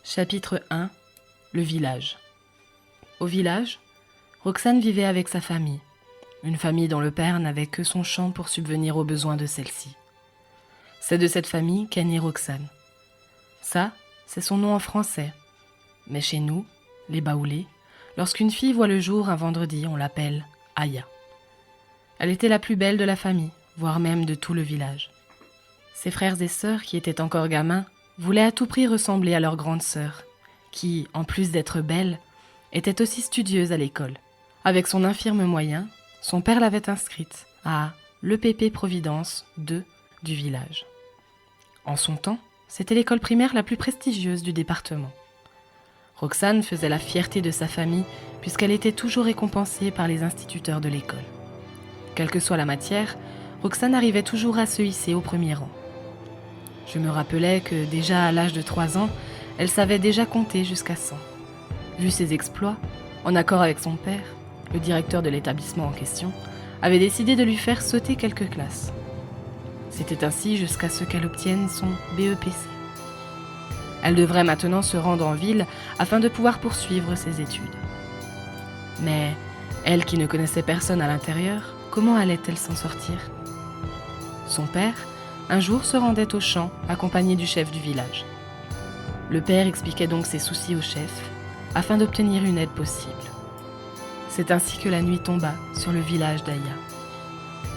Chapitre 1. Le village. Au village, Roxane vivait avec sa famille. Une famille dont le père n'avait que son champ pour subvenir aux besoins de celle-ci. C'est de cette famille qu'est née Roxane. Ça, c'est son nom en français. Mais chez nous, les Baoulés, lorsqu'une fille voit le jour un vendredi, on l'appelle Aya. Elle était la plus belle de la famille, voire même de tout le village. Ses frères et sœurs, qui étaient encore gamins, voulaient à tout prix ressembler à leur grande sœur, qui, en plus d'être belle, était aussi studieuse à l'école. Avec son infirme moyen, son père l'avait inscrite à l'EPP Providence 2 du village. En son temps, c'était l'école primaire la plus prestigieuse du département. Roxane faisait la fierté de sa famille puisqu'elle était toujours récompensée par les instituteurs de l'école. Quelle que soit la matière, Roxane arrivait toujours à se hisser au premier rang. Je me rappelais que déjà à l'âge de 3 ans, elle savait déjà compter jusqu'à 100. Vu ses exploits, en accord avec son père, le directeur de l'établissement en question, avait décidé de lui faire sauter quelques classes. C'était ainsi jusqu'à ce qu'elle obtienne son BEPC. Elle devrait maintenant se rendre en ville afin de pouvoir poursuivre ses études. Mais elle qui ne connaissait personne à l'intérieur, comment allait-elle s'en sortir ? Son père, un jour, se rendait au champ accompagné du chef du village. Le père expliquait donc ses soucis au chef afin d'obtenir une aide possible. C'est ainsi que la nuit tomba sur le village d'Aya.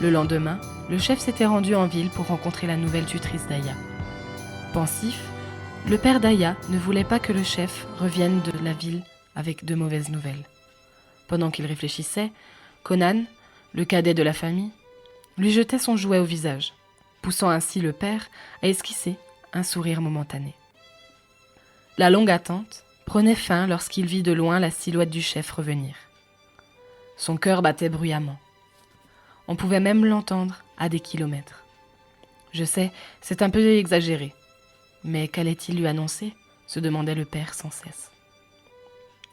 Le lendemain, le chef s'était rendu en ville pour rencontrer la nouvelle tutrice d'Aya. Pensif, le père d'Aya ne voulait pas que le chef revienne de la ville avec de mauvaises nouvelles. Pendant qu'il réfléchissait, Conan, le cadet de la famille, lui jetait son jouet au visage, poussant ainsi le père à esquisser un sourire momentané. La longue attente prenait fin lorsqu'il vit de loin la silhouette du chef revenir. Son cœur battait bruyamment. On pouvait même l'entendre à des kilomètres. Je sais, c'est un peu exagéré. Mais qu'allait-il lui annoncer ? Se demandait le père sans cesse.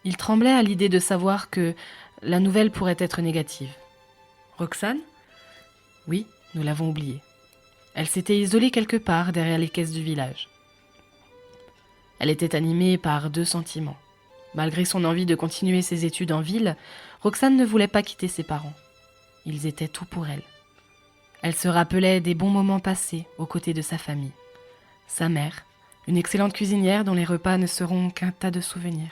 Il tremblait à l'idée de savoir que la nouvelle pourrait être négative. Roxane ? Oui, nous l'avons oubliée. Elle s'était isolée quelque part derrière les caisses du village. Elle était animée par 2 sentiments. Malgré son envie de continuer ses études en ville, Roxane ne voulait pas quitter ses parents. Ils étaient tout pour elle. Elle se rappelait des bons moments passés aux côtés de sa famille. Sa mère, une excellente cuisinière dont les repas ne seront qu'un tas de souvenirs.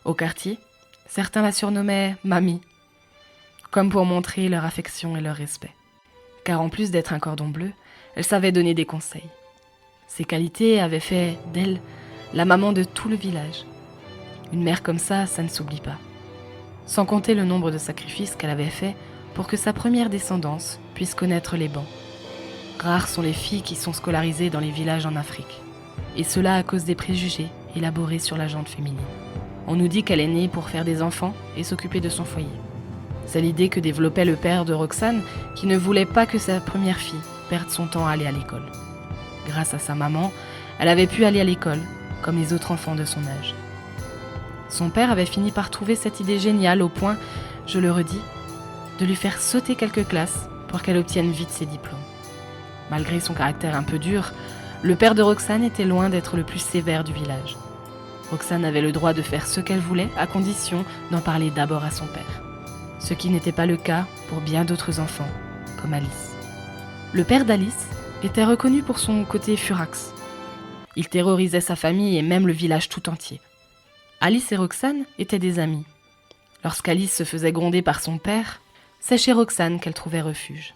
Au quartier, certains la surnommaient « Mamie », comme pour montrer leur affection et leur respect. Car en plus d'être un cordon bleu, elle savait donner des conseils. Ses qualités avaient fait d'elle la maman de tout le village. Une mère comme ça ne s'oublie pas. Sans compter le nombre de sacrifices qu'elle avait faits pour que sa première descendance puisse connaître les bancs. Rares sont les filles qui sont scolarisées dans les villages en Afrique. Et cela à cause des préjugés élaborés sur la gente féminine. On nous dit qu'elle est née pour faire des enfants et s'occuper de son foyer. C'est l'idée que développait le père de Roxane qui ne voulait pas que sa première fille perde son temps à aller à l'école. Grâce à sa maman, elle avait pu aller à l'école, comme les autres enfants de son âge. Son père avait fini par trouver cette idée géniale au point, je le redis, de lui faire sauter quelques classes pour qu'elle obtienne vite ses diplômes. Malgré son caractère un peu dur, le père de Roxane était loin d'être le plus sévère du village. Roxane avait le droit de faire ce qu'elle voulait, à condition d'en parler d'abord à son père. Ce qui n'était pas le cas pour bien d'autres enfants, comme Alice. Le père d'Alice était reconnu pour son côté furax. Il terrorisait sa famille et même le village tout entier. Alice et Roxane étaient des amies. Lorsqu'Alice se faisait gronder par son père, c'est chez Roxane qu'elle trouvait refuge.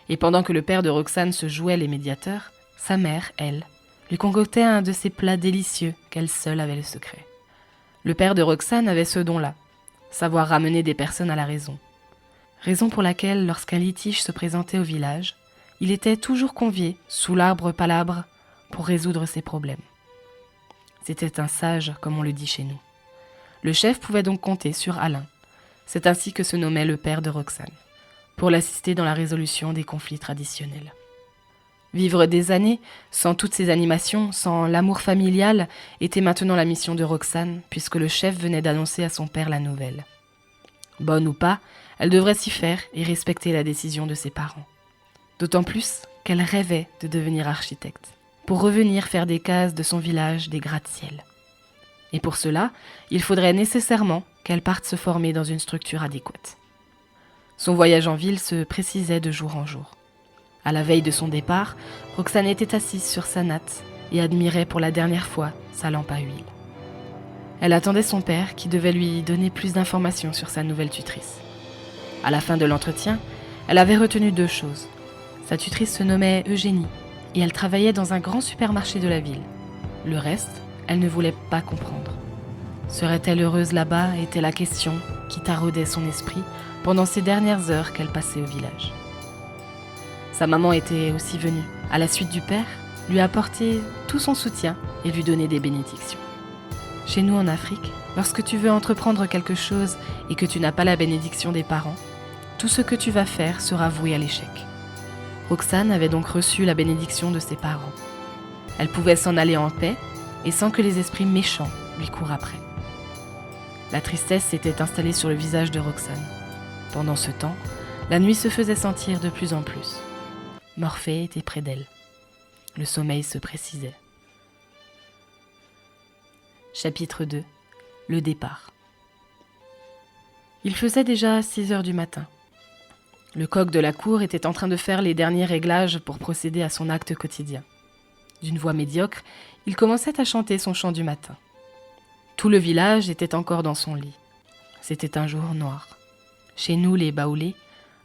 Et pendant que le père de Roxane se jouait les médiateurs, sa mère, elle, lui concoctait un de ces plats délicieux qu'elle seule avait le secret. Le père de Roxane avait ce don-là, savoir ramener des personnes à la raison. Raison pour laquelle, lorsqu'un litige se présentait au village, il était toujours convié, sous l'arbre palabre, pour résoudre ses problèmes. C'était un sage, comme on le dit chez nous. Le chef pouvait donc compter sur Alain. C'est ainsi que se nommait le père de Roxane, pour l'assister dans la résolution des conflits traditionnels. Vivre des années, sans toutes ces animations, sans l'amour familial, était maintenant la mission de Roxane, puisque le chef venait d'annoncer à son père la nouvelle. Bonne ou pas, elle devrait s'y faire et respecter la décision de ses parents. D'autant plus qu'elle rêvait de devenir architecte, pour revenir faire des cases de son village des gratte-ciel. Et pour cela, il faudrait nécessairement qu'elle parte se former dans une structure adéquate. Son voyage en ville se précisait de jour en jour. À la veille de son départ, Roxane était assise sur sa natte et admirait pour la dernière fois sa lampe à huile. Elle attendait son père qui devait lui donner plus d'informations sur sa nouvelle tutrice. À la fin de l'entretien, elle avait retenu 2 choses. Sa tutrice se nommait Eugénie et elle travaillait dans un grand supermarché de la ville. Le reste, elle ne voulait pas comprendre. Serait-elle heureuse là-bas était la question qui taraudait son esprit pendant ces dernières heures qu'elle passait au village. Sa maman était aussi venue, à la suite du père, lui apporter tout son soutien et lui donner des bénédictions. Chez nous en Afrique, lorsque tu veux entreprendre quelque chose et que tu n'as pas la bénédiction des parents, tout ce que tu vas faire sera voué à l'échec. Roxane avait donc reçu la bénédiction de ses parents. Elle pouvait s'en aller en paix et sans que les esprits méchants lui courent après. La tristesse s'était installée sur le visage de Roxane. Pendant ce temps, la nuit se faisait sentir de plus en plus. Morphée était près d'elle. Le sommeil se précisait. Chapitre 2. Le départ. Il faisait déjà 6 heures du matin. Le coq de la cour était en train de faire les derniers réglages pour procéder à son acte quotidien. D'une voix médiocre, il commençait à chanter son chant du matin. Tout le village était encore dans son lit. C'était un jour noir. Chez nous, les Baoulés,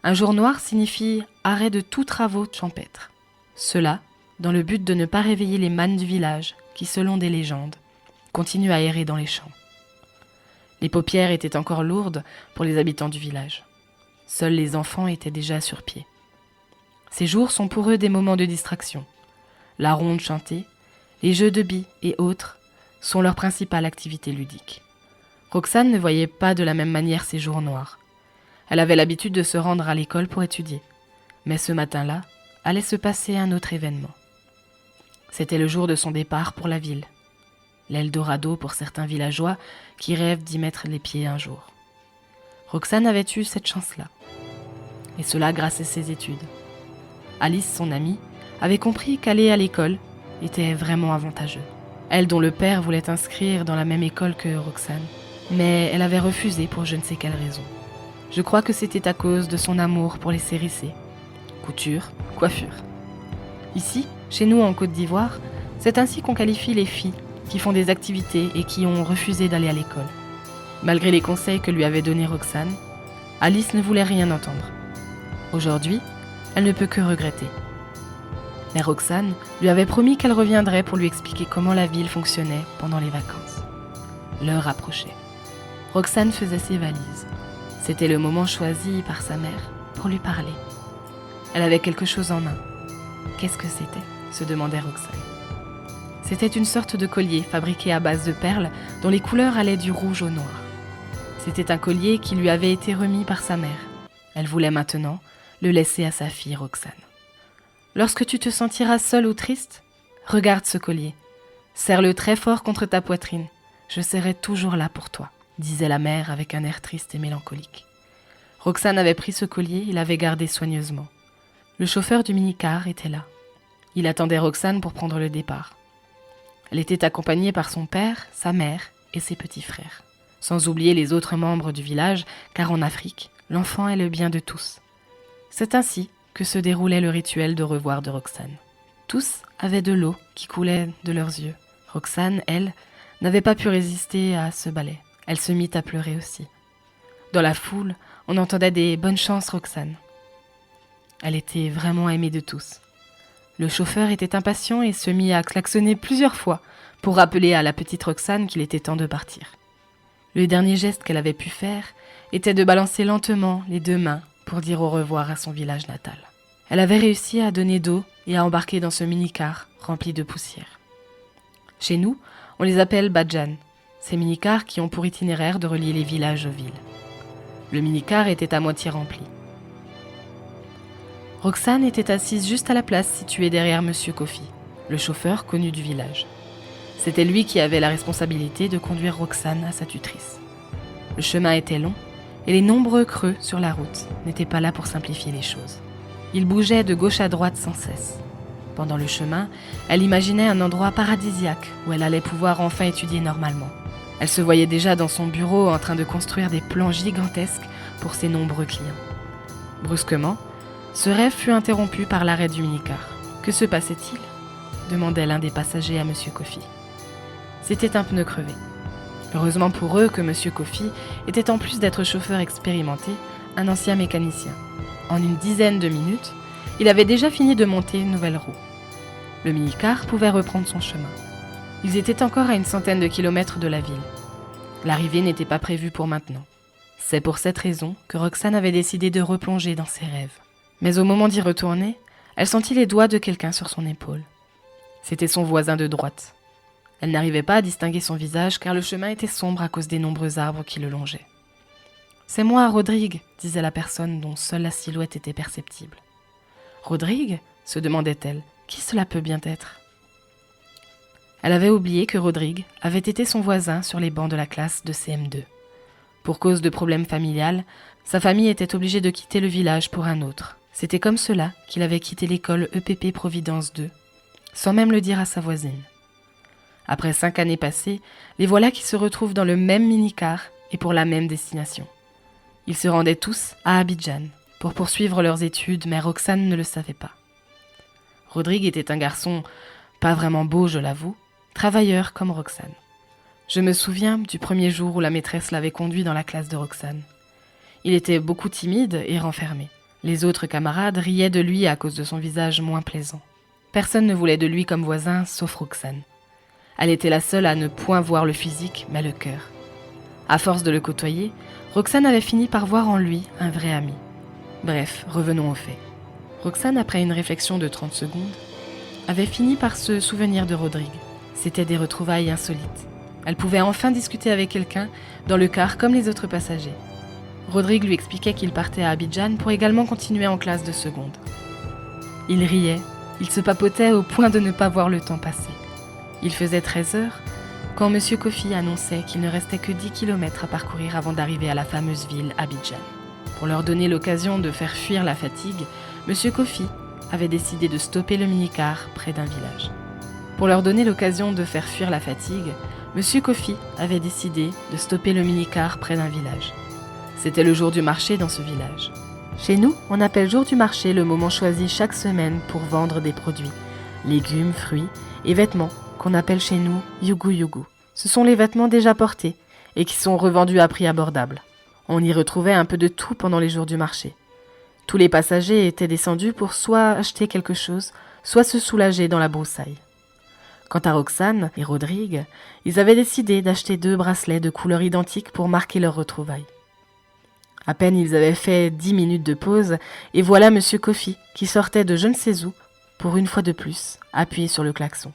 un jour noir signifie arrêt de tous travaux champêtres. Cela, dans le but de ne pas réveiller les mânes du village, qui, selon des légendes, continuent à errer dans les champs. Les paupières étaient encore lourdes pour les habitants du village. Seuls les enfants étaient déjà sur pied. Ces jours sont pour eux des moments de distraction. La ronde chantée, les jeux de billes et autres sont leur principale activité ludique. Roxane ne voyait pas de la même manière ces jours noirs. Elle avait l'habitude de se rendre à l'école pour étudier. Mais ce matin-là, allait se passer un autre événement. C'était le jour de son départ pour la ville. L'Eldorado pour certains villageois qui rêvent d'y mettre les pieds un jour. Roxane avait eu cette chance-là. Et cela grâce à ses études. Alice, son amie, avait compris qu'aller à l'école était vraiment avantageux. Elle dont le père voulait inscrire dans la même école que Roxane, mais elle avait refusé pour je ne sais quelle raison. Je crois que c'était à cause de son amour pour les sérissés. Couture, coiffure. Ici, chez nous en Côte d'Ivoire, c'est ainsi qu'on qualifie les filles qui font des activités et qui ont refusé d'aller à l'école. Malgré les conseils que lui avait donnés Roxane, Alice ne voulait rien entendre. Aujourd'hui, elle ne peut que regretter. Mais Roxane lui avait promis qu'elle reviendrait pour lui expliquer comment la ville fonctionnait pendant les vacances. L'heure approchait. Roxane faisait ses valises. C'était le moment choisi par sa mère pour lui parler. Elle avait quelque chose en main. Qu'est-ce que c'était ? Se demandait Roxane. C'était une sorte de collier fabriqué à base de perles dont les couleurs allaient du rouge au noir. C'était un collier qui lui avait été remis par sa mère. Elle voulait maintenant le laisser à sa fille Roxane. Lorsque tu te sentiras seule ou triste, regarde ce collier. Serre-le très fort contre ta poitrine. Je serai toujours là pour toi, disait la mère avec un air triste et mélancolique. Roxane avait pris ce collier et l'avait gardé soigneusement. Le chauffeur du minicar était là. Il attendait Roxane pour prendre le départ. Elle était accompagnée par son père, sa mère et ses petits frères. Sans oublier les autres membres du village, car en Afrique, l'enfant est le bien de tous. C'est ainsi que se déroulait le rituel de revoir de Roxane. Tous avaient de l'eau qui coulait de leurs yeux. Roxane, elle, n'avait pas pu résister à ce balai. Elle se mit à pleurer aussi. Dans la foule, on entendait des « bonnes chances, Roxane ». Elle était vraiment aimée de tous. Le chauffeur était impatient et se mit à klaxonner plusieurs fois pour rappeler à la petite Roxane qu'il était temps de partir. Le dernier geste qu'elle avait pu faire était de balancer lentement les 2 mains pour dire au revoir à son village natal. Elle avait réussi à donner d'eau et à embarquer dans ce mini-car rempli de poussière. Chez nous, on les appelle badjan, ces mini-cars qui ont pour itinéraire de relier les villages aux villes. Le mini-car était à moitié rempli. Roxane était assise juste à la place située derrière Monsieur Kofi, le chauffeur connu du village. C'était lui qui avait la responsabilité de conduire Roxane à sa tutrice. Le chemin était long et les nombreux creux sur la route n'étaient pas là pour simplifier les choses. Il bougeait de gauche à droite sans cesse. Pendant le chemin, elle imaginait un endroit paradisiaque où elle allait pouvoir enfin étudier normalement. Elle se voyait déjà dans son bureau en train de construire des plans gigantesques pour ses nombreux clients. Brusquement, ce rêve fut interrompu par l'arrêt du minicar. « Que se passait-il » demandait l'un des passagers à Monsieur Kofi. C'était un pneu crevé. Heureusement pour eux que Monsieur Kofi était, en plus d'être chauffeur expérimenté, un ancien mécanicien. En une dizaine de minutes, il avait déjà fini de monter une nouvelle roue. Le minicar pouvait reprendre son chemin. Ils étaient encore à une centaine de kilomètres de la ville. L'arrivée n'était pas prévue pour maintenant. C'est pour cette raison que Roxane avait décidé de replonger dans ses rêves. Mais au moment d'y retourner, elle sentit les doigts de quelqu'un sur son épaule. C'était son voisin de droite. Elle n'arrivait pas à distinguer son visage car le chemin était sombre à cause des nombreux arbres qui le longeaient. « C'est moi, Rodrigue », disait la personne dont seule la silhouette était perceptible. « Rodrigue ?» se demandait-elle. « Qui cela peut bien être ?» Elle avait oublié que Rodrigue avait été son voisin sur les bancs de la classe de CM2. Pour cause de problèmes familiales, sa famille était obligée de quitter le village pour un autre. C'était comme cela qu'il avait quitté l'école EPP Providence 2, sans même le dire à sa voisine. Après 5 années passées, les voilà qui se retrouvent dans le même minicar et pour la même destination. Ils se rendaient tous à Abidjan pour poursuivre leurs études, mais Roxane ne le savait pas. Rodrigue était un garçon pas vraiment beau, je l'avoue, travailleur comme Roxane. Je me souviens du premier jour où la maîtresse l'avait conduit dans la classe de Roxane. Il était beaucoup timide et renfermé. Les autres camarades riaient de lui à cause de son visage moins plaisant. Personne ne voulait de lui comme voisin, sauf Roxane. Elle était la seule à ne point voir le physique, mais le cœur. À force de le côtoyer, Roxane avait fini par voir en lui un vrai ami. Bref, revenons aux faits. Roxane, après une réflexion de 30 secondes, avait fini par se souvenir de Rodrigue. C'était des retrouvailles insolites. Elle pouvait enfin discuter avec quelqu'un dans le car comme les autres passagers. Rodrigue lui expliquait qu'il partait à Abidjan pour également continuer en classe de seconde. Il riait, il se papotait au point de ne pas voir le temps passer. Il faisait 13 heures quand Monsieur Kofi annonçait qu'il ne restait que 10 km à parcourir avant d'arriver à la fameuse ville Abidjan. Pour leur donner l'occasion de faire fuir la fatigue, Monsieur Kofi avait décidé de stopper le minicar près d'un village. C'était le jour du marché dans ce village. Chez nous, on appelle jour du marché le moment choisi chaque semaine pour vendre des produits, légumes, fruits et vêtements qu'on appelle chez nous yugu yugu. Ce sont les vêtements déjà portés et qui sont revendus à prix abordable. On y retrouvait un peu de tout pendant les jours du marché. Tous les passagers étaient descendus pour soit acheter quelque chose, soit se soulager dans la broussaille. Quant à Roxane et Rodrigue, ils avaient décidé d'acheter 2 bracelets de couleurs identiques pour marquer leur retrouvaille. À peine ils avaient fait 10 minutes de pause, et voilà Monsieur Kofi qui sortait de je ne sais où, pour une fois de plus, appuyer sur le klaxon.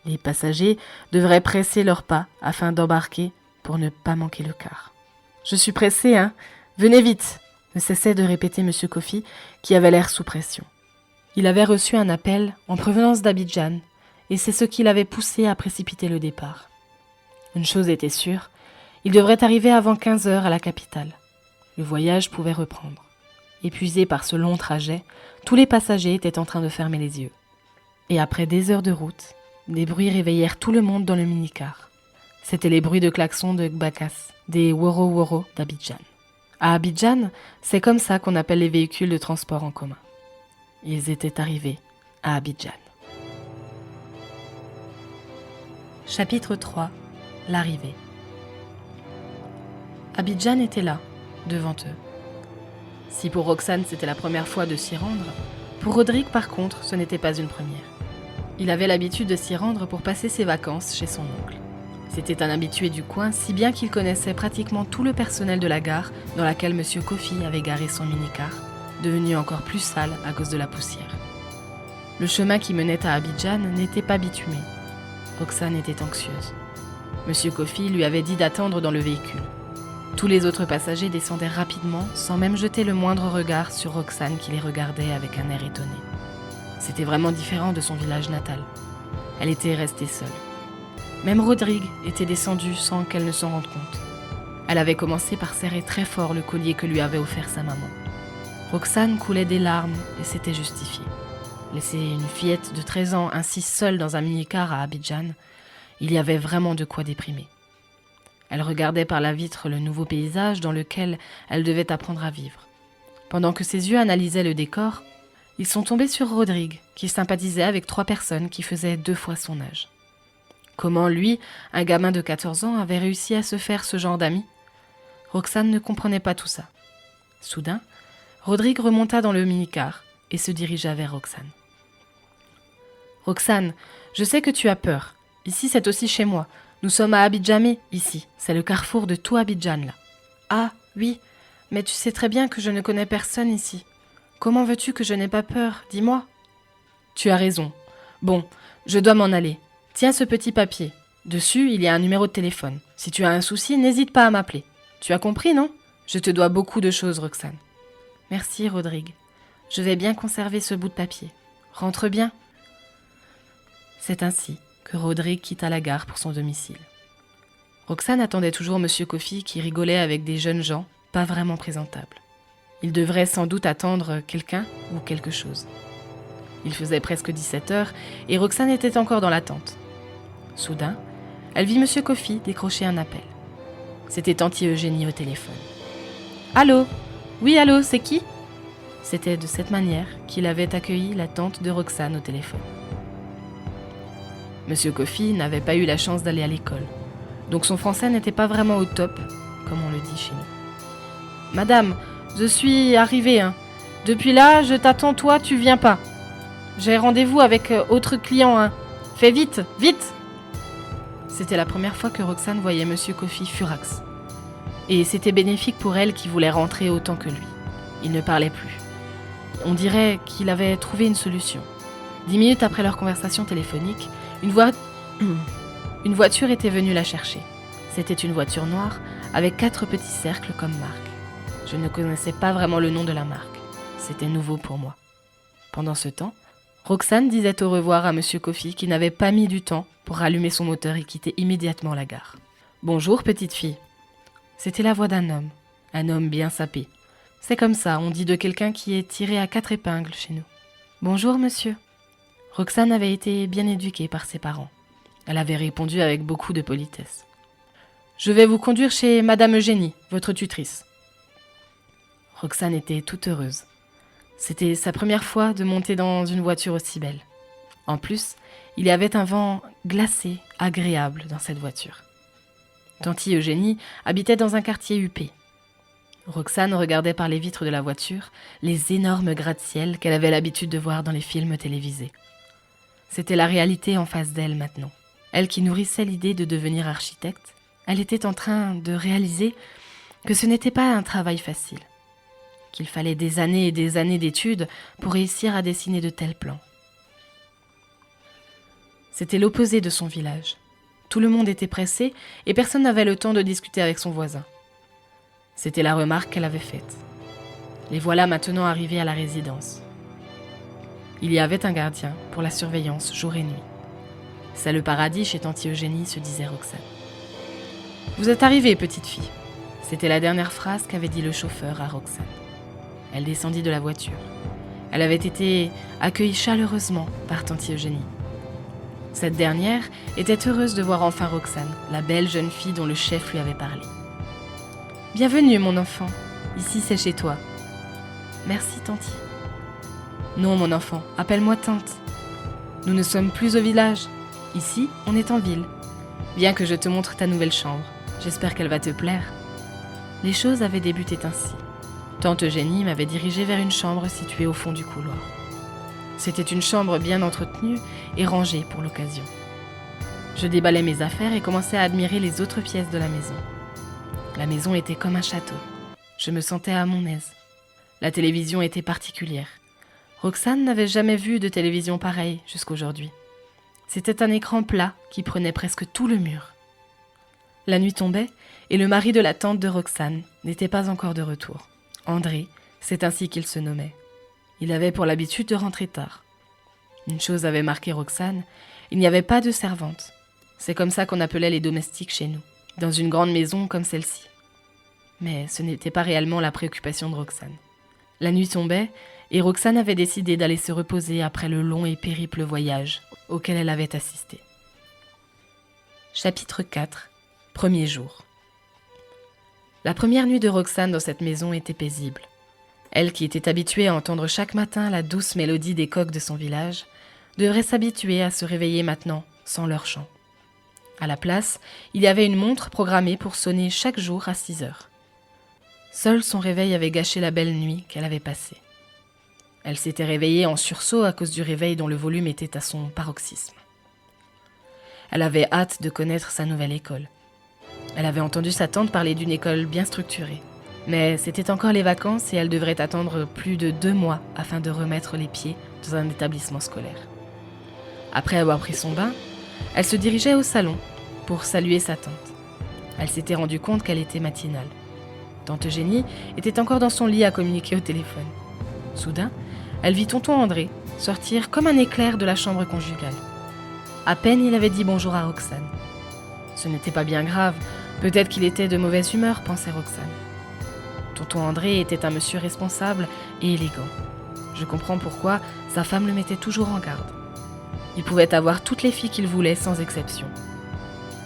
Les passagers devraient presser leurs pas afin d'embarquer pour ne pas manquer le car. « Je suis pressé, hein ? Venez vite !» ne cessait de répéter Monsieur Kofi, qui avait l'air sous pression. Il avait reçu un appel en provenance d'Abidjan, et c'est ce qui l'avait poussé à précipiter le départ. Une chose était sûre, il devrait arriver avant 15 heures à la capitale. Le voyage pouvait reprendre. Épuisés par ce long trajet, tous les passagers étaient en train de fermer les yeux. Et après des heures de route, des bruits réveillèrent tout le monde dans le minicar. C'étaient les bruits de klaxons de Gbakas, des woro-woro d'Abidjan. À Abidjan, c'est comme ça qu'on appelle les véhicules de transport en commun. Ils étaient arrivés à Abidjan. Chapitre 3. L'arrivée. Abidjan était là, devant eux. Si pour Roxane c'était la première fois de s'y rendre, pour Rodrigue par contre ce n'était pas une première. Il avait l'habitude de s'y rendre pour passer ses vacances chez son oncle. C'était un habitué du coin, si bien qu'il connaissait pratiquement tout le personnel de la gare dans laquelle Monsieur Kofi avait garé son minicar, devenu encore plus sale à cause de la poussière. Le chemin qui menait à Abidjan n'était pas bitumé. Roxane était anxieuse. Monsieur Kofi lui avait dit d'attendre dans le véhicule. Tous les autres passagers descendaient rapidement, sans même jeter le moindre regard sur Roxane qui les regardait avec un air étonné. C'était vraiment différent de son village natal. Elle était restée seule. Même Rodrigue était descendu sans qu'elle ne s'en rende compte. Elle avait commencé par serrer très fort le collier que lui avait offert sa maman. Roxane coulait des larmes et s'était justifiée. Laisser une fillette de 13 ans ainsi seule dans un mini-car à Abidjan, il y avait vraiment de quoi déprimer. Elle regardait par la vitre le nouveau paysage dans lequel elle devait apprendre à vivre. Pendant que ses yeux analysaient le décor, ils sont tombés sur Rodrigue, qui sympathisait avec 3 personnes qui faisaient 2 fois son âge. Comment lui, un gamin de 14 ans, avait réussi à se faire ce genre d'amis ? Roxane ne comprenait pas tout ça. Soudain, Rodrigue remonta dans le mini-car et se dirigea vers Roxane. « Roxane, je sais que tu as peur. Ici, c'est aussi chez moi. Nous sommes à Abidjamé, ici. C'est le carrefour de tout Abidjan, là. »« Ah, oui, mais tu sais très bien que je ne connais personne ici. Comment veux-tu que je n'ai pas peur ? Dis-moi. »« Tu as raison. Bon, je dois m'en aller. Tiens ce petit papier. Dessus, il y a un numéro de téléphone. Si tu as un souci, n'hésite pas à m'appeler. Tu as compris, non ? Je te dois beaucoup de choses, Roxane. »« Merci, Rodrigue. Je vais bien conserver ce bout de papier. Rentre bien. » C'est ainsi que Rodrigue quitta la gare pour son domicile. Roxane attendait toujours Monsieur Kofi qui rigolait avec des jeunes gens pas vraiment présentables. Il devrait sans doute attendre quelqu'un ou quelque chose. Il faisait presque 17 heures et Roxane était encore dans l'attente. Soudain, elle vit Monsieur Kofi décrocher un appel. C'était Tanti Eugénie au téléphone. « Allô ? Oui, allô, c'est qui ?» C'était de cette manière qu'il avait accueilli la tante de Roxane au téléphone. Monsieur Kofi n'avait pas eu la chance d'aller à l'école, donc son français n'était pas vraiment au top, comme on le dit chez nous. « Madame, je suis arrivée, hein. Depuis là, je t'attends, toi, tu viens pas. J'ai rendez-vous avec autre client, hein. Fais vite, vite !» C'était la première fois que Roxane voyait Monsieur Kofi furax. Et c'était bénéfique pour elle qui voulait rentrer autant que lui. Il ne parlait plus. On dirait qu'il avait trouvé une solution. 10 minutes après leur conversation téléphonique, une voiture était venue la chercher. C'était une voiture noire avec 4 petits cercles comme marque. Je ne connaissais pas vraiment le nom de la marque. C'était nouveau pour moi. Pendant ce temps, Roxane disait au revoir à Monsieur Kofi qui n'avait pas mis du temps pour rallumer son moteur et quitter immédiatement la gare. « Bonjour, petite fille. » C'était la voix d'un homme bien sapé. C'est comme ça, on dit de quelqu'un qui est tiré à 4 épingles chez nous. « Bonjour, monsieur. » Roxane avait été bien éduquée par ses parents. Elle avait répondu avec beaucoup de politesse. « Je vais vous conduire chez Madame Eugénie, votre tutrice. » Roxane était toute heureuse. C'était sa première fois de monter dans une voiture aussi belle. En plus, il y avait un vent glacé, agréable dans cette voiture. Tanti Eugénie habitait dans un quartier huppé. Roxane regardait par les vitres de la voiture les énormes gratte-ciel qu'elle avait l'habitude de voir dans les films télévisés. C'était la réalité en face d'elle maintenant. Elle qui nourrissait l'idée de devenir architecte, elle était en train de réaliser que ce n'était pas un travail facile, qu'il fallait des années et des années d'études pour réussir à dessiner de tels plans. C'était l'opposé de son village. Tout le monde était pressé et personne n'avait le temps de discuter avec son voisin. C'était la remarque qu'elle avait faite. Les voilà maintenant arrivés à la résidence. Il y avait un gardien pour la surveillance jour et nuit. C'est le paradis chez Tanti Eugénie, se disait Roxane. « Vous êtes arrivée, petite fille. » C'était la dernière phrase qu'avait dit le chauffeur à Roxane. Elle descendit de la voiture. Elle avait été accueillie chaleureusement par Tanti Eugénie. Cette dernière était heureuse de voir enfin Roxane, la belle jeune fille dont le chef lui avait parlé. « Bienvenue, mon enfant. Ici, c'est chez toi. »« Merci, Tanti. »« Non, mon enfant, appelle-moi tante. Nous ne sommes plus au village. Ici, on est en ville. Viens que je te montre ta nouvelle chambre. J'espère qu'elle va te plaire. » Les choses avaient débuté ainsi. Tante Eugénie m'avait dirigée vers une chambre située au fond du couloir. C'était une chambre bien entretenue et rangée pour l'occasion. Je déballai mes affaires et commençai à admirer les autres pièces de la maison. La maison était comme un château. Je me sentais à mon aise. La télévision était particulière. Roxane n'avait jamais vu de télévision pareille jusqu'aujourd'hui. C'était un écran plat qui prenait presque tout le mur. La nuit tombait et le mari de la tante de Roxane n'était pas encore de retour. André, c'est ainsi qu'il se nommait. Il avait pour l'habitude de rentrer tard. Une chose avait marqué Roxane, il n'y avait pas de servante. C'est comme ça qu'on appelait les domestiques chez nous, dans une grande maison comme celle-ci. Mais ce n'était pas réellement la préoccupation de Roxane. La nuit tombait et Roxane avait décidé d'aller se reposer après le long et périple voyage auquel elle avait assisté. Chapitre 4. Premier jour. La première nuit de Roxane dans cette maison était paisible. Elle, qui était habituée à entendre chaque matin la douce mélodie des coqs de son village, devrait s'habituer à se réveiller maintenant sans leur chant. À la place, il y avait une montre programmée pour sonner chaque jour à 6 heures. Seul son réveil avait gâché la belle nuit qu'elle avait passée. Elle s'était réveillée en sursaut à cause du réveil dont le volume était à son paroxysme. Elle avait hâte de connaître sa nouvelle école. Elle avait entendu sa tante parler d'une école bien structurée. Mais c'était encore les vacances et elle devrait attendre plus de 2 mois afin de remettre les pieds dans un établissement scolaire. Après avoir pris son bain, elle se dirigeait au salon pour saluer sa tante. Elle s'était rendue compte qu'elle était matinale. Tante Eugénie était encore dans son lit à communiquer au téléphone. Soudain, elle vit tonton André sortir comme un éclair de la chambre conjugale. À peine il avait dit bonjour à Roxane. Ce n'était pas bien grave, peut-être qu'il était de mauvaise humeur, pensait Roxane. Tonton André était un monsieur responsable et élégant. Je comprends pourquoi sa femme le mettait toujours en garde. Il pouvait avoir toutes les filles qu'il voulait sans exception.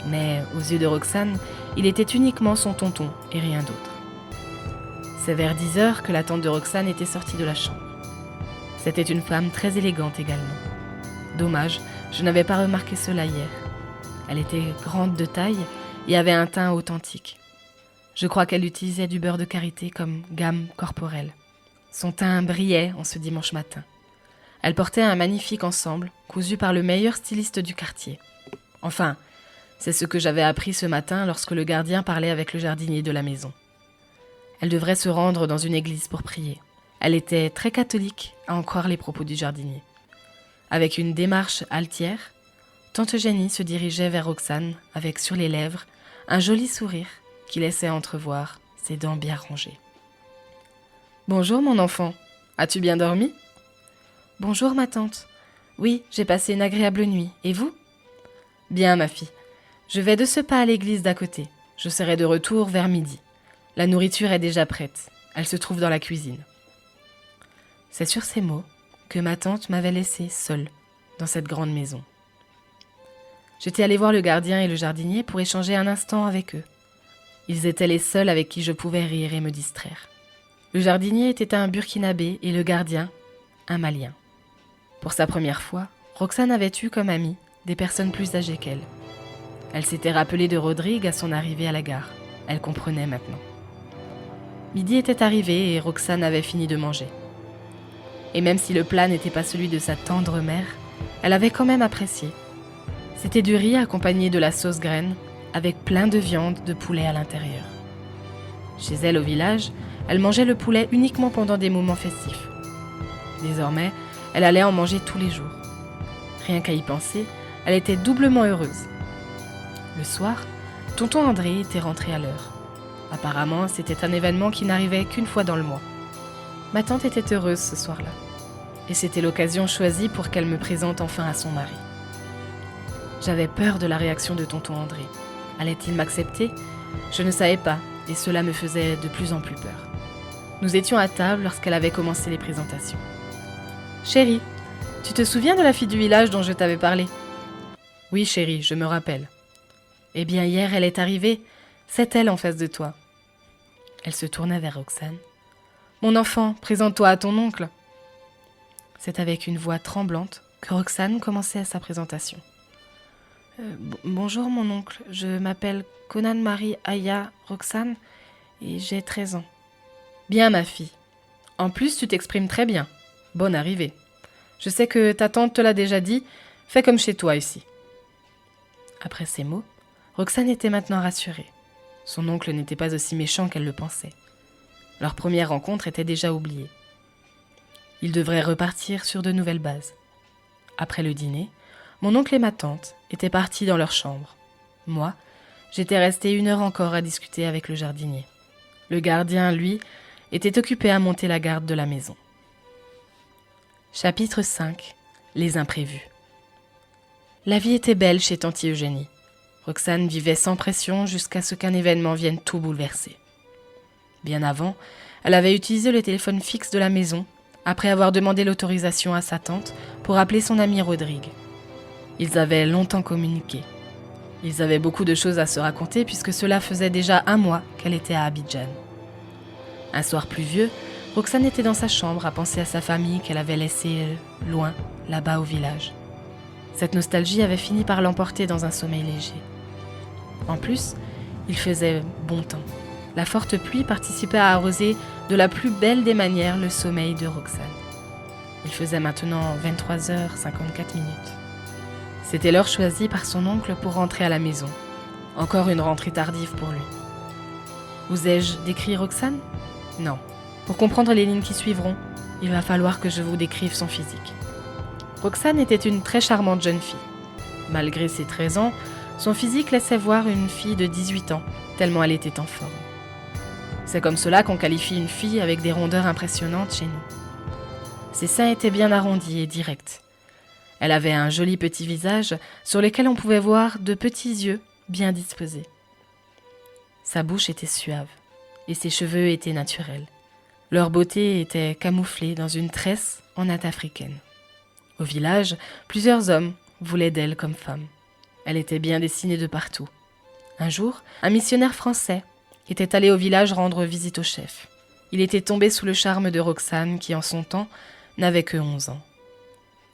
Mais aux yeux de Roxane, il était uniquement son tonton et rien d'autre. C'est vers 10 heures que la tante de Roxane était sortie de la chambre. C'était une femme très élégante également. Dommage, je n'avais pas remarqué cela hier. Elle était grande de taille et avait un teint authentique. Je crois qu'elle utilisait du beurre de karité comme gamme corporelle. Son teint brillait en ce dimanche matin. Elle portait un magnifique ensemble, cousu par le meilleur styliste du quartier. Enfin, c'est ce que j'avais appris ce matin lorsque le gardien parlait avec le jardinier de la maison. Elle devrait se rendre dans une église pour prier. Elle était très catholique, à en croire les propos du jardinier. Avec une démarche altière, tante Eugénie se dirigeait vers Roxane avec sur les lèvres un joli sourire qui laissait entrevoir ses dents bien rongées. « Bonjour mon enfant, as-tu bien dormi ?»« Bonjour ma tante. Oui, j'ai passé une agréable nuit. Et vous ?»« Bien ma fille. Je vais de ce pas à l'église d'à côté. Je serai de retour vers midi. La nourriture est déjà prête. Elle se trouve dans la cuisine. » C'est sur ces mots que ma tante m'avait laissée seule dans cette grande maison. J'étais allée voir le gardien et le jardinier pour échanger un instant avec eux. Ils étaient les seuls avec qui je pouvais rire et me distraire. Le jardinier était un Burkinabé et le gardien, un Malien. Pour sa première fois, Roxane avait eu comme amie des personnes plus âgées qu'elle. Elle s'était rappelée de Rodrigue à son arrivée à la gare. Elle comprenait maintenant. Midi était arrivé et Roxane avait fini de manger. Et même si le plat n'était pas celui de sa tendre mère, elle avait quand même apprécié. C'était du riz accompagné de la sauce graine, avec plein de viande de poulet à l'intérieur. Chez elle au village, elle mangeait le poulet uniquement pendant des moments festifs. Désormais, elle allait en manger tous les jours. Rien qu'à y penser, elle était doublement heureuse. Le soir, tonton André était rentré à l'heure. Apparemment, c'était un événement qui n'arrivait qu'une fois dans le mois. Ma tante était heureuse ce soir-là. Et c'était l'occasion choisie pour qu'elle me présente enfin à son mari. J'avais peur de la réaction de tonton André. Allait-il m'accepter ? Je ne savais pas, et cela me faisait de plus en plus peur. Nous étions à table lorsqu'elle avait commencé les présentations. « Chérie, tu te souviens de la fille du village dont je t'avais parlé ?»« Oui, chérie, je me rappelle. »« Eh bien, hier, elle est arrivée. C'est elle en face de toi. » Elle se tourna vers Roxane. « Mon enfant, présente-toi à ton oncle. » C'est avec une voix tremblante que Roxane commençait sa présentation. Bonjour mon oncle, je m'appelle Conan Marie Aya Roxane et j'ai 13 ans. Bien ma fille. En plus tu t'exprimes très bien. Bonne arrivée. Je sais que ta tante te l'a déjà dit, fais comme chez toi ici. Après ces mots, Roxane était maintenant rassurée. Son oncle n'était pas aussi méchant qu'elle le pensait. Leur première rencontre était déjà oubliée. Ils devraient repartir sur de nouvelles bases. Après le dîner, mon oncle et ma tante étaient partis dans leur chambre. Moi, j'étais restée 1 heure encore à discuter avec le jardinier. Le gardien, lui, était occupé à monter la garde de la maison. Chapitre 5. Les imprévus. La vie était belle chez tante Eugénie. Roxane vivait sans pression jusqu'à ce qu'un événement vienne tout bouleverser. Bien avant, elle avait utilisé le téléphone fixe de la maison, après avoir demandé l'autorisation à sa tante pour appeler son ami Rodrigue. Ils avaient longtemps communiqué. Ils avaient beaucoup de choses à se raconter puisque cela faisait déjà 1 mois qu'elle était à Abidjan. Un soir pluvieux, Roxane était dans sa chambre à penser à sa famille qu'elle avait laissée loin, là-bas au village. Cette nostalgie avait fini par l'emporter dans un sommeil léger. En plus, il faisait bon temps. La forte pluie participait à arroser de la plus belle des manières le sommeil de Roxane. Il faisait maintenant 23h54. C'était l'heure choisie par son oncle pour rentrer à la maison. Encore une rentrée tardive pour lui. Vous ai-je décrit Roxane ? Non. Pour comprendre les lignes qui suivront, il va falloir que je vous décrive son physique. Roxane était une très charmante jeune fille. Malgré ses 13 ans, son physique laissait voir une fille de 18 ans, tellement elle était en forme. C'est comme cela qu'on qualifie une fille avec des rondeurs impressionnantes chez nous. Ses seins étaient bien arrondis et directs. Elle avait un joli petit visage sur lequel on pouvait voir de petits yeux bien disposés. Sa bouche était suave et ses cheveux étaient naturels. Leur beauté était camouflée dans une tresse en natte africaine. Au village, plusieurs hommes voulaient d'elle comme femme. Elle était bien dessinée de partout. Un jour, un missionnaire français était allé au village rendre visite au chef. Il était tombé sous le charme de Roxane qui, en son temps, n'avait que 11 ans.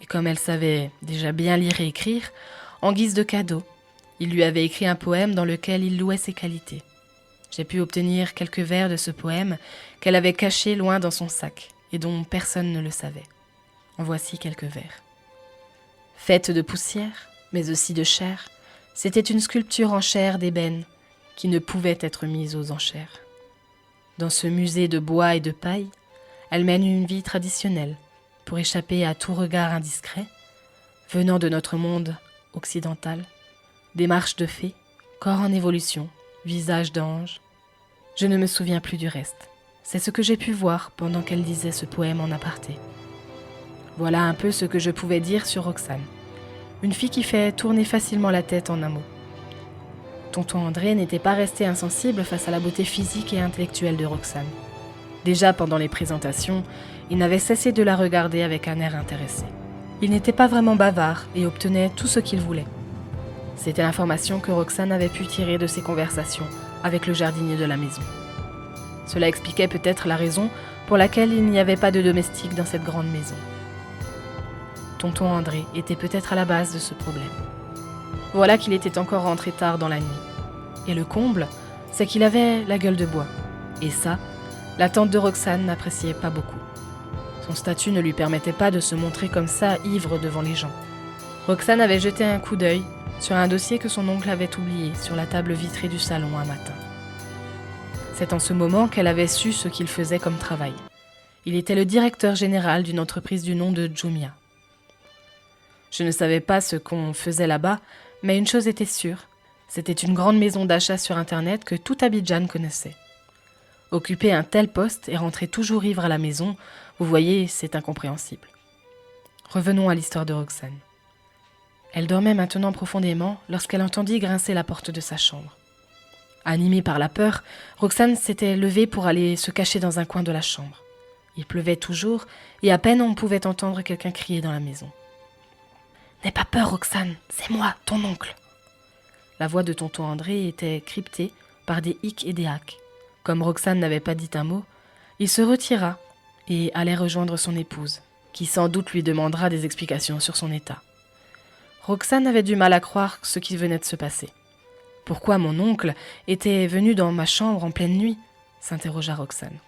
Et comme elle savait déjà bien lire et écrire, en guise de cadeau, il lui avait écrit un poème dans lequel il louait ses qualités. J'ai pu obtenir quelques vers de ce poème qu'elle avait caché loin dans son sac et dont personne ne le savait. En voici quelques vers. Faite de poussière, mais aussi de chair, c'était une sculpture en chair d'ébène qui ne pouvait être mise aux enchères. Dans ce musée de bois et de paille, elle mène une vie traditionnelle pour échapper à tout regard indiscret, venant de notre monde occidental, démarche de fée, corps en évolution, visage d'ange. Je ne me souviens plus du reste. C'est ce que j'ai pu voir pendant qu'elle disait ce poème en aparté. Voilà un peu ce que je pouvais dire sur Roxane. Une fille qui fait tourner facilement la tête en un mot. Tonton André n'était pas resté insensible face à la beauté physique et intellectuelle de Roxane. Déjà pendant les présentations, il n'avait cessé de la regarder avec un air intéressé. Il n'était pas vraiment bavard et obtenait tout ce qu'il voulait. C'était l'information que Roxane avait pu tirer de ses conversations avec le jardinier de la maison. Cela expliquait peut-être la raison pour laquelle il n'y avait pas de domestique dans cette grande maison. Tonton André était peut-être à la base de ce problème. Voilà qu'il était encore rentré tard dans la nuit. Et le comble, c'est qu'il avait la gueule de bois. Et ça, la tante de Roxane n'appréciait pas beaucoup. Son statut ne lui permettait pas de se montrer comme ça ivre devant les gens. Roxane avait jeté un coup d'œil sur un dossier que son oncle avait oublié sur la table vitrée du salon un matin. C'est en ce moment qu'elle avait su ce qu'il faisait comme travail. Il était le directeur général d'une entreprise du nom de Jumia. Je ne savais pas ce qu'on faisait là-bas, mais une chose était sûre, c'était une grande maison d'achat sur Internet que tout Abidjan connaissait. Occuper un tel poste et rentrer toujours ivre à la maison, vous voyez, c'est incompréhensible. Revenons à l'histoire de Roxane. Elle dormait maintenant profondément lorsqu'elle entendit grincer la porte de sa chambre. Animée par la peur, Roxane s'était levée pour aller se cacher dans un coin de la chambre. Il pleuvait toujours et à peine on pouvait entendre quelqu'un crier dans la maison. « N'aie pas peur, Roxane, c'est moi, ton oncle. » La voix de tonton André était cryptée par des hics et des hacks. Comme Roxane n'avait pas dit un mot, il se retira et allait rejoindre son épouse, qui sans doute lui demandera des explications sur son état. Roxane avait du mal à croire ce qui venait de se passer. « Pourquoi mon oncle était venu dans ma chambre en pleine nuit ?» s'interrogea Roxane.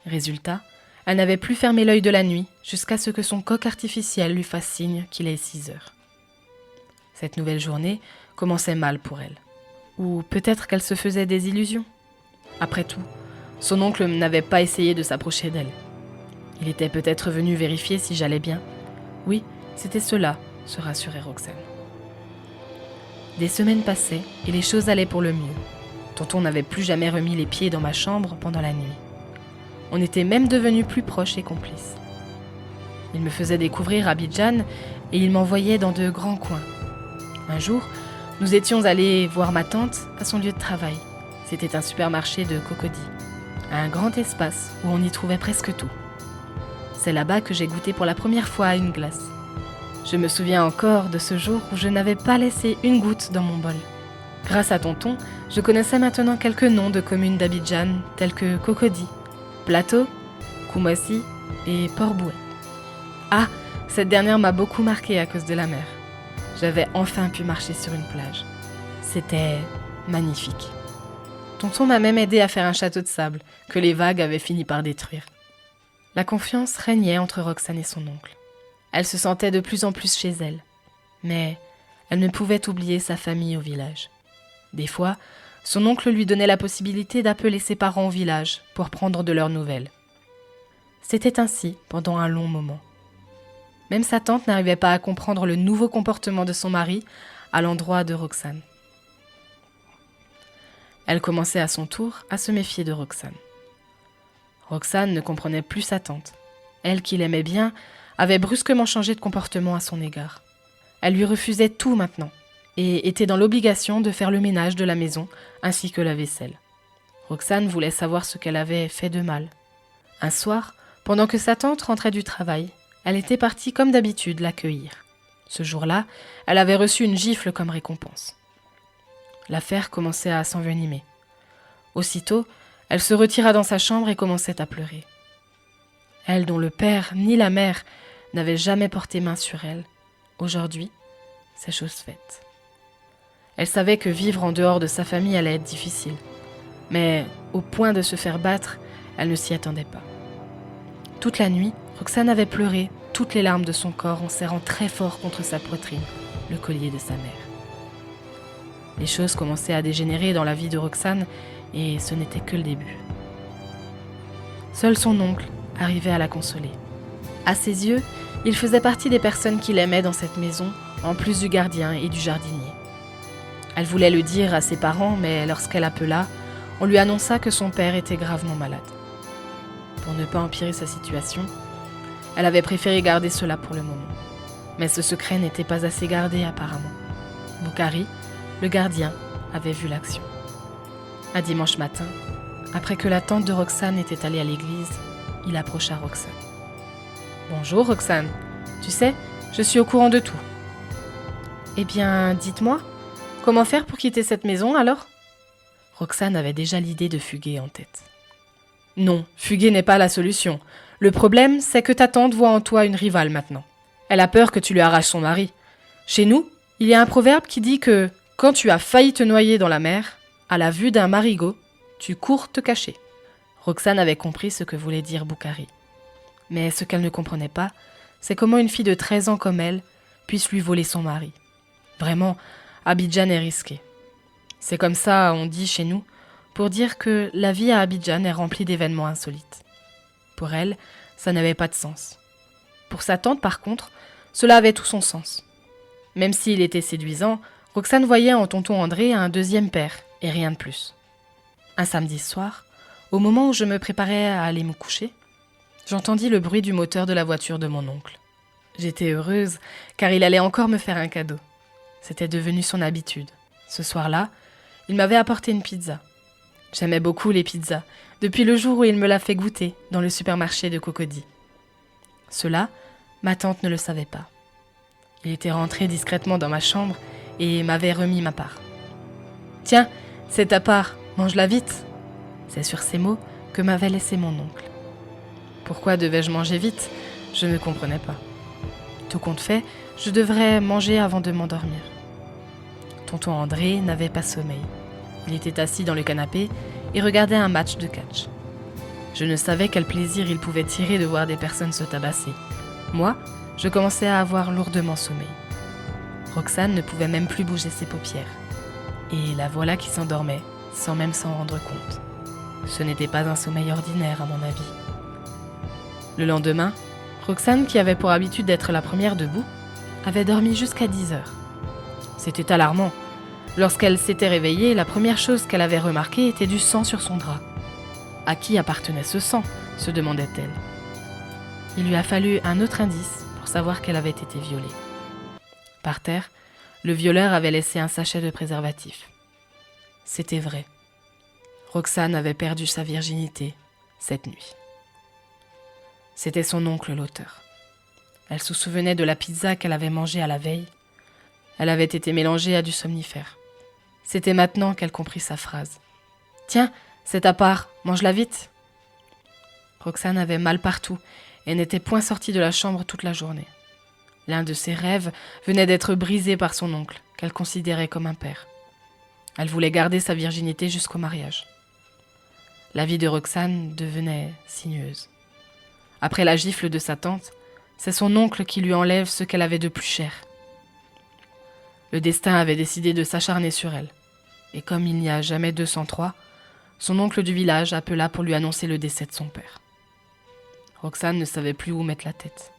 Résultat, elle n'avait plus fermé l'œil de la nuit jusqu'à ce que son coq artificiel lui fasse signe qu'il est 6 heures. Cette nouvelle journée commençait mal pour elle. Ou peut-être qu'elle se faisait des illusions. Après tout, son oncle n'avait pas essayé de s'approcher d'elle. Il était peut-être venu vérifier si j'allais bien. Oui, c'était cela, se rassurait Roxane. Des semaines passaient et les choses allaient pour le mieux. Tonton n'avait plus jamais remis les pieds dans ma chambre pendant la nuit. On était même devenus plus proches et complices. Il me faisait découvrir Abidjan et il m'envoyait dans de grands coins. Un jour, nous étions allés voir ma tante à son lieu de travail. C'était un supermarché de Cocody, un grand espace où on y trouvait presque tout. C'est là-bas que j'ai goûté pour la première fois à une glace. Je me souviens encore de ce jour où je n'avais pas laissé une goutte dans mon bol. Grâce à tonton, je connaissais maintenant quelques noms de communes d'Abidjan tels que Cocody, Plateau, Koumassi et Port-Bouët. Ah, cette dernière m'a beaucoup marquée à cause de la mer. J'avais enfin pu marcher sur une plage. C'était magnifique. Tonton m'a même aidé à faire un château de sable que les vagues avaient fini par détruire. La confiance régnait entre Roxane et son oncle. Elle se sentait de plus en plus chez elle. Mais elle ne pouvait oublier sa famille au village. Des fois, son oncle lui donnait la possibilité d'appeler ses parents au village pour prendre de leurs nouvelles. C'était ainsi pendant un long moment. Même sa tante n'arrivait pas à comprendre le nouveau comportement de son mari à l'endroit de Roxane. Elle commençait à son tour à se méfier de Roxane. Roxane ne comprenait plus sa tante. Elle, qui l'aimait bien, avait brusquement changé de comportement à son égard. Elle lui refusait tout maintenant et était dans l'obligation de faire le ménage de la maison ainsi que la vaisselle. Roxane voulait savoir ce qu'elle avait fait de mal. Un soir, pendant que sa tante rentrait du travail, elle était partie comme d'habitude l'accueillir. Ce jour-là, elle avait reçu une gifle comme récompense. L'affaire commençait à s'envenimer. Aussitôt, elle se retira dans sa chambre et commençait à pleurer. Elle dont le père ni la mère n'avaient jamais porté main sur elle, aujourd'hui, c'est chose faite. Elle savait que vivre en dehors de sa famille allait être difficile, mais au point de se faire battre, elle ne s'y attendait pas. Toute la nuit, Roxane avait pleuré toutes les larmes de son corps en serrant très fort contre sa poitrine le collier de sa mère. Les choses commençaient à dégénérer dans la vie de Roxane et ce n'était que le début. Seul son oncle arrivait à la consoler. À ses yeux, il faisait partie des personnes qu'il aimait dans cette maison, en plus du gardien et du jardinier. Elle voulait le dire à ses parents, mais lorsqu'elle appela, on lui annonça que son père était gravement malade. Pour ne pas empirer sa situation, elle avait préféré garder cela pour le moment. Mais ce secret n'était pas assez gardé apparemment. Boukari, le gardien, avait vu l'action. Un dimanche matin, après que la tante de Roxane était allée à l'église, il approcha Roxane. « Bonjour Roxane, tu sais, je suis au courant de tout. »« Eh bien, dites-moi, comment faire pour quitter cette maison alors ?» Roxane avait déjà l'idée de fuguer en tête. « Non, fuguer n'est pas la solution. Le problème, c'est que ta tante voit en toi une rivale maintenant. Elle a peur que tu lui arraches son mari. Chez nous, il y a un proverbe qui dit que quand tu as failli te noyer dans la mer, à la vue d'un marigot, tu cours te cacher. » Roxane avait compris ce que voulait dire Boukari. Mais ce qu'elle ne comprenait pas, c'est comment une fille de 13 ans comme elle puisse lui voler son mari. Vraiment, Abidjan est risqué. C'est comme ça, on dit chez nous, pour dire que la vie à Abidjan est remplie d'événements insolites. Pour elle, ça n'avait pas de sens. Pour sa tante, par contre, cela avait tout son sens. Même s'il était séduisant, Roxane voyait en tonton André un deuxième père, et rien de plus. Un samedi soir, au moment où je me préparais à aller me coucher, j'entendis le bruit du moteur de la voiture de mon oncle. J'étais heureuse, car il allait encore me faire un cadeau. C'était devenu son habitude. Ce soir-là, il m'avait apporté une pizza. J'aimais beaucoup les pizzas, depuis le jour où il me l'a fait goûter dans le supermarché de Cocody. Cela, ma tante ne le savait pas. Il était rentré discrètement dans ma chambre et m'avait remis ma part. « Tiens, c'est ta part, mange-la vite !» C'est sur ces mots que m'avait laissé mon oncle. Pourquoi devais-je manger vite ? Je ne comprenais pas. Tout compte fait, je devrais manger avant de m'endormir. Tonton André n'avait pas sommeil. Il était assis dans le canapé et regardait un match de catch. Je ne savais quel plaisir il pouvait tirer de voir des personnes se tabasser. Moi, je commençais à avoir lourdement sommeil. Roxane ne pouvait même plus bouger ses paupières. Et la voilà qui s'endormait, sans même s'en rendre compte. Ce n'était pas un sommeil ordinaire, à mon avis. Le lendemain, Roxane, qui avait pour habitude d'être la première debout, avait dormi jusqu'à 10 heures. C'était alarmant. Lorsqu'elle s'était réveillée, la première chose qu'elle avait remarquée était du sang sur son drap. À qui appartenait ce sang ? Se demandait-elle. Il lui a fallu un autre indice pour savoir qu'elle avait été violée. Par terre, le violeur avait laissé un sachet de préservatif. C'était vrai. Roxane avait perdu sa virginité cette nuit. C'était son oncle l'auteur. Elle se souvenait de la pizza qu'elle avait mangée à la veille. Elle avait été mélangée à du somnifère. C'était maintenant qu'elle comprit sa phrase. « Tiens, c'est ta part, mange-la vite !» Roxane avait mal partout et n'était point sortie de la chambre toute la journée. L'un de ses rêves venait d'être brisé par son oncle, qu'elle considérait comme un père. Elle voulait garder sa virginité jusqu'au mariage. La vie de Roxane devenait sinueuse. Après la gifle de sa tante, c'est son oncle qui lui enlève ce qu'elle avait de plus cher. Le destin avait décidé de s'acharner sur elle. Et comme il n'y a jamais 203, son oncle du village appela pour lui annoncer le décès de son père. Roxane ne savait plus où mettre la tête.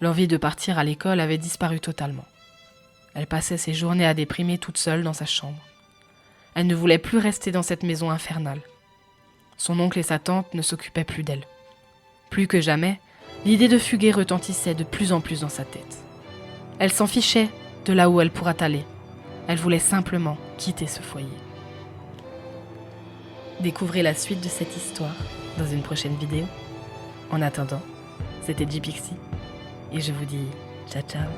L'envie de partir à l'école avait disparu totalement. Elle passait ses journées à déprimer toute seule dans sa chambre. Elle ne voulait plus rester dans cette maison infernale. Son oncle et sa tante ne s'occupaient plus d'elle. Plus que jamais, l'idée de fuguer retentissait de plus en plus dans sa tête. Elle s'en fichait de là où elle pourra aller. Elle voulait simplement quitter ce foyer. Découvrez la suite de cette histoire dans une prochaine vidéo. En attendant, c'était J-Pixie et je vous dis ciao ciao.